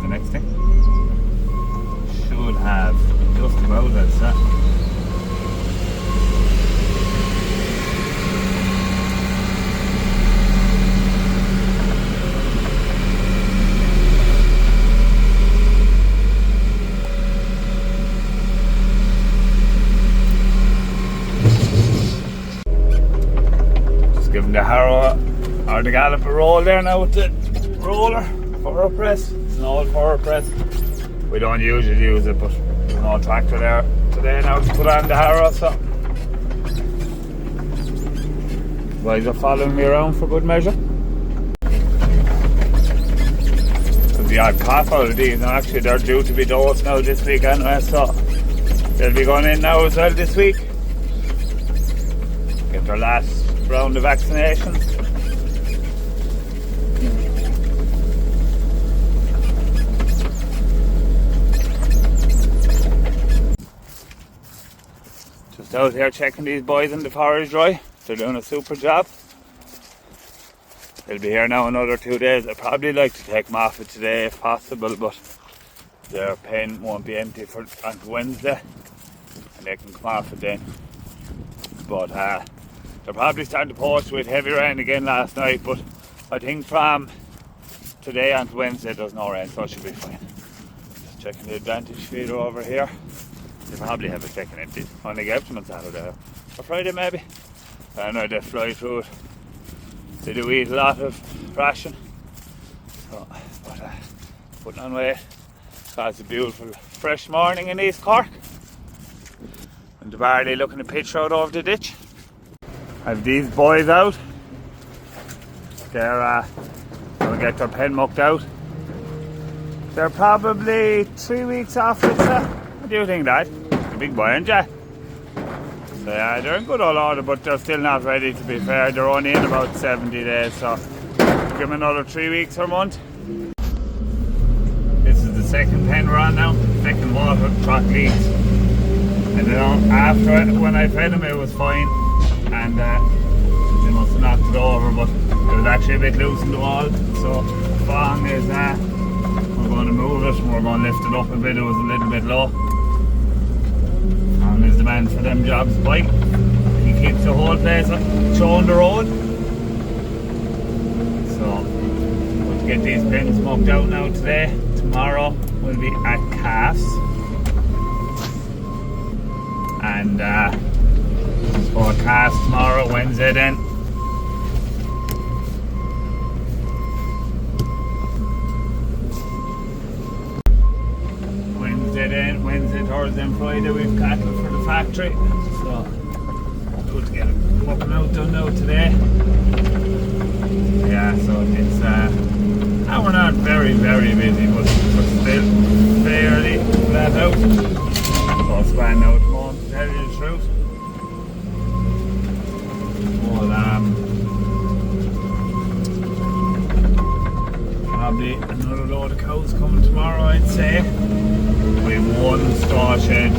the next thing. Should have just about it, sir. Giving the harrow or the gallop a roll there now with the roller, furrow press. It's an old furrow press. We don't usually use it, but there's an old tractor there today now to put on the harrow, so guys are following me around for good measure. There's the odd calf out of these, and actually they're due to be dosed now this week anyway, so they'll be going in now as well this week. Get their last round of vaccinations. Just out here checking these boys in the forage dry. They're doing a super job. They'll be here now another 2 days. I'd probably like to take them off it today if possible, but their pen won't be empty for until Wednesday and they can come off it then. But they're probably starting to post with heavy rain again last night, but I think from today until Wednesday there's no rain, so it should be fine. Just checking the advantage feeder over here. They probably have it taken empty. Only gave them on Saturday or Friday maybe. I know they fly through it. They do eat a lot of ration. So, but putting on weight. So it's a beautiful fresh morning in East Cork. And the barley looking to pitch out over the ditch. I have these boys out. They're going to get their pen mucked out. They're probably 3 weeks off it, sir. What do you think, Dad? A big boy, aren't you? So yeah, they're in good old order, but they're still not ready, to be fair. They're only in about 70 days, so give them another 3 weeks or a month. This is the second pen we're on now. Second water trot leads. And then after it, when I fed them, it was fine. And they must have knocked it over, but it was actually a bit loose in the wall. So the fong is, we're going to move it and we're going to lift it up a bit. It was a little bit low. Fong is the man for them jobs, bike. He keeps the whole place showing the road. So we'll get these pens smoked out now today. Tomorrow we'll be at calves. And for calves tomorrow, Wednesday then. Wednesday, Thursday and Friday we've cattle for the factory. So good to get them up and out done now today. Yeah, so it's now we're not very busy, but we're still fairly flat out. So span now at the moment, to tell you the truth. Probably another load of cows coming tomorrow, I'd say. We have one straw shed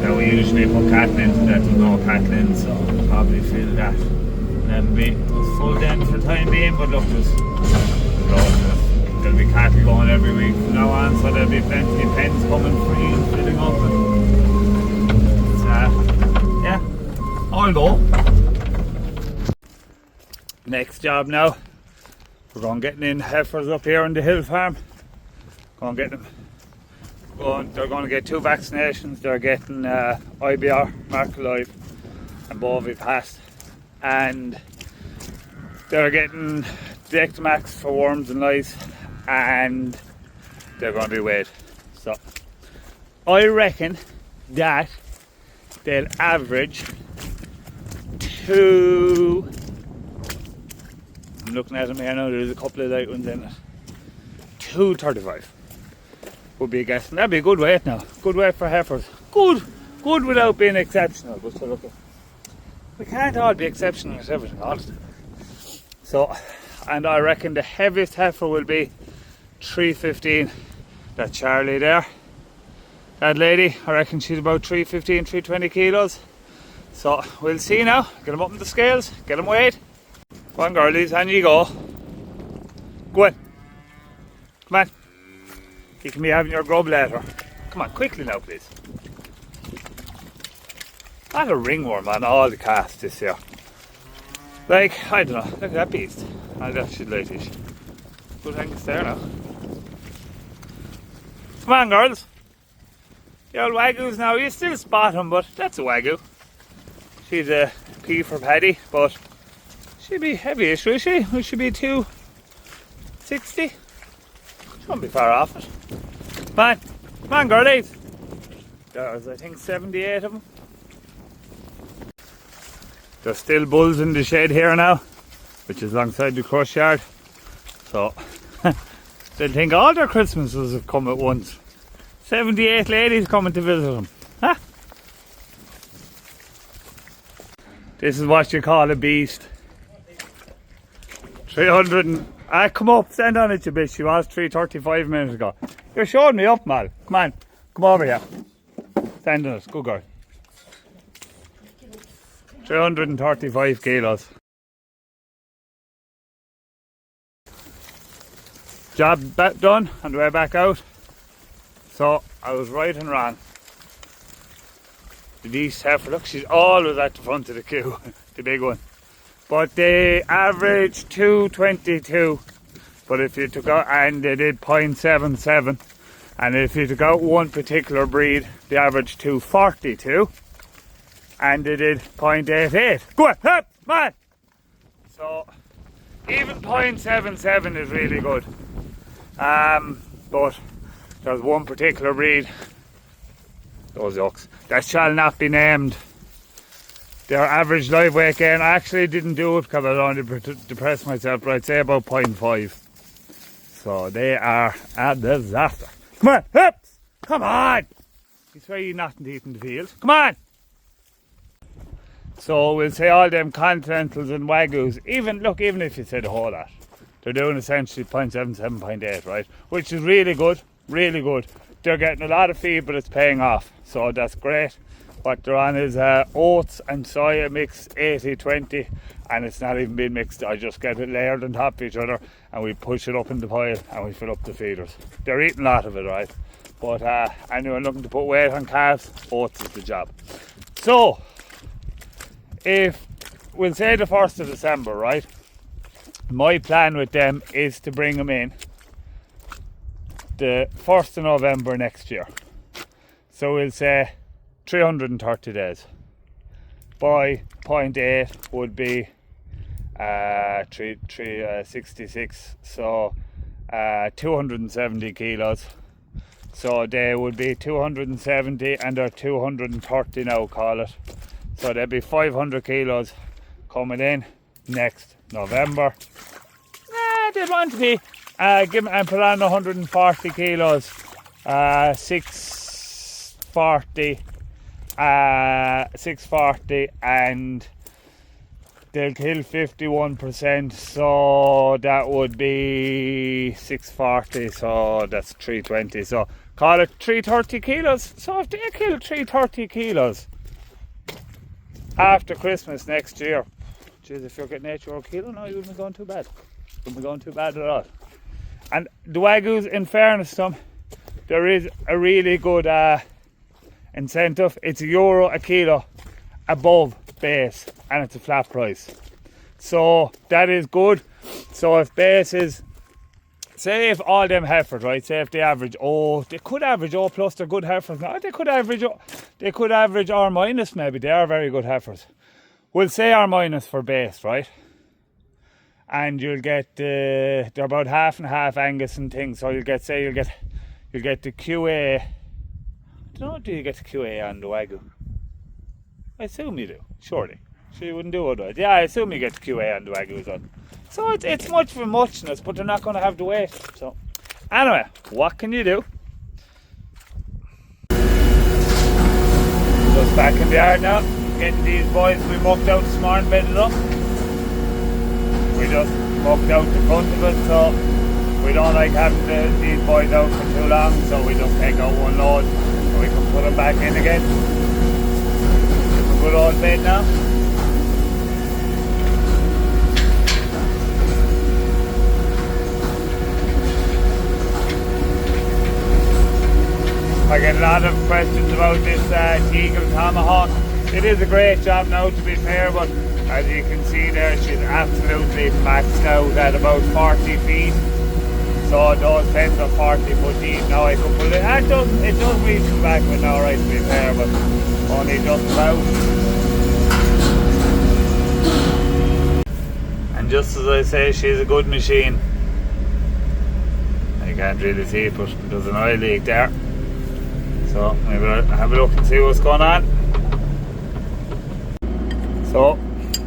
that we usually put cattle into that there's no cattle in, so we'll probably fill that. And that'll be full then for the time being, but look, there'll be cattle going every week from now on, so there'll be plenty of pens coming free and filling up. And yeah, I'll go. Next job now, we're going getting in heifers up here on the hill farm. Going get them. They're going to get 2 vaccinations. They're getting IBR, Mark Live, and Bovie Pass, and they're getting Dectomax for worms and lice, and they're going to be weighed. So I reckon that they'll average 2. I'm looking at them here now, there's a couple of light ones in it. 235 would be a guess. And that'd be a good weight now. Good weight for heifers. Good without being exceptional. But so look, we can't all be exceptional at everything all the time. So, and I reckon the heaviest heifer will be 315. That Charlie there. That lady, I reckon she's about 315, 320 kilos. So we'll see now. Get them up on the scales, get them weighed. Come on girlies, and you go. Go on. Come Come on. You can be having your grub later. Come on, quickly now, please. I had a ringworm on all the casts this year. Like, I don't know, look at that beast. I'd actually like it. Good thing it's there now. Come on, girls. The old wagoos now, you still spot them, but that's a wagyu. She's a P for Paddy, but she'd be heavyish, will she? We should be 260. She won't be far off it. Come on, girlies. There's, I think, 78 of them. There's still bulls in the shed here now, which is alongside the crush yard. So, they'll think all their Christmases have come at once. 78 ladies coming to visit them. Huh? This is what you call a beast. 300 and... come up, stand on it, you bitch. She was 335 minutes ago. You're showing me up, Mal. Come on, come over here. Stand on it, good girl. 335 kilos. Job done on the way back out. So I was right and wrong. The beast heifer, look, she's always at the front of the queue, the big one. But they average 222. But if you took out, and they did 0.77, and if you took out one particular breed, they averaged 242. And they did 0.88. Go on, up, man! So, even 0.77 is really good. But there's one particular breed, those yucks, that shall not be named. Their average live weight gain, I actually didn't do it because I don't want to depress myself, but I'd say about 0.5. So they are a disaster. Come on, up! Come on! He's very not eating the field. Come on! So we'll say all them continentals and wagyus, even if you say the whole lot, they're doing essentially 0.77, 0.8, right? Which is really good, really good. They're getting a lot of feed, but it's paying off, so that's great. What they're on is oats and soya mix 80-20, and it's not even being mixed. I just get it layered on top of each other, and we push it up in the pile, and we fill up the feeders. They're eating a lot of it, right? But anyone looking to put weight on calves, oats is the job. So, if we'll say the 1st of December, right? My plan with them is to bring them in the 1st of November next year. So we'll say 330 days. By 0.8 would be 366, so 270 kilos. So they would be 270 and they're 230 now, call it. So there'll be 500 kilos coming in next November. They'd want to be give and put on 140 kilos, 640, and they'll kill 51%, so that would be 640, so that's 320, so call it 330 kilos. So if they kill 330 kilos after Christmas next year, geez, if you're getting 8 euro a kilo, no, you wouldn't be going too bad. Wouldn't be going too bad at all. And the wagyus, in fairness to them, there is a really good incentive. It's €1 a kilo above base, and it's a flat price. So that is good. So if base is, say if all them heifers, right, say if they average they could average O plus, they're good heifers. No, they could average R minus, maybe. They are very good heifers. We'll say R minus for base, right? And you'll get they're about half and half Angus and things. So you'll get the QA. I don't know, do you get the QA on the Wagyu? I assume you do, surely. Sure you wouldn't do otherwise. Yeah, I assume you get the QA on the Wagyu as well. So it's much for muchness, but they're not going to have the weight. So anyway, what can you do? Just back in the yard now, getting these boys we mucked out this morning, bedded up. We just mucked out the front of it, so we don't like having these boys out for too long, so we just take out one load and we can put them back in again. A good old bed now. lot of questions about this Teagle Tomahawk. It is a great job now, to be fair, but as you can see there, she's absolutely maxed out at about 40 feet. So those pens are 40 foot deep now. I could put it, it does reach the back of it now, right, to be fair, but only just about. And just as I say, she's a good machine. I can't really see it, but there's an oil leak there. So maybe I'll have a look and see what's going on. So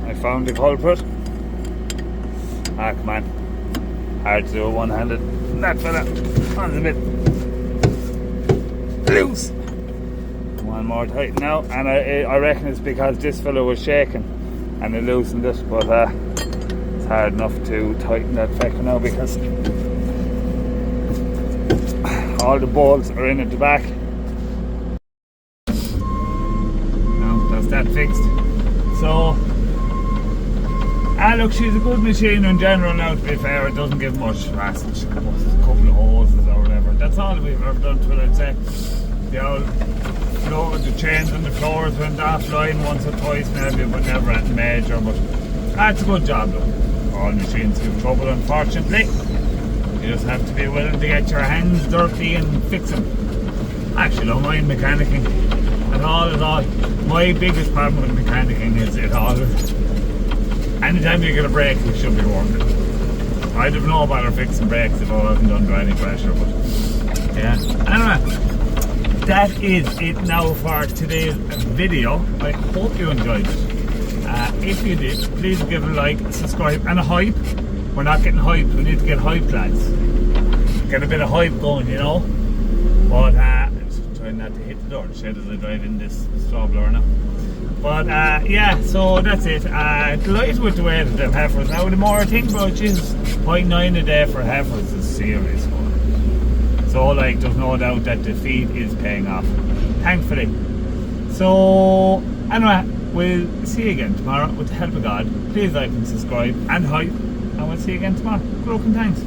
I found the culprit. Ah, come on. Hard to do one-handed. That fella on a bit loose. One more tighten now, and I reckon it's because this fella was shaking and it loosened it, but it's hard enough to tighten that fecker now because all the bolts are in at the back. Now that's that fixed. So look, she's a good machine in general now, to be fair. It doesn't give much hassle. She comes with a couple of hoses or whatever. That's all we've ever done to it, I'd say. The old floor, the chains on the floors went offline once or twice maybe, but never anything major. But it's a good job, look. All machines give trouble, unfortunately. You just have to be willing to get your hands dirty and fix them. Actually, don't mind mechanicking at all. My biggest problem with mechanicking is it always, anytime you get a brake, it should be working. I'd have no bother fixing brakes if I wasn't under any pressure, but yeah. Anyway, that is it now for today's video. I hope you enjoyed it. If you did, please give it a like, subscribe, and a hype. We're not getting hyped, we need to get hyped, lads. Get a bit of hype going, you know. But just trying not to hit the door of the shed as I drive in this straw blower now. But yeah, so that's it. Delighted with the way that the heifers. Now the more I think about it, is 0.9 a day for heifers is serious. So like, there's no doubt that the feed is paying off, thankfully. So anyway, we'll see you again tomorrow with the help of God. Please like and subscribe and hype, and we'll see you again tomorrow. Good luck and thanks.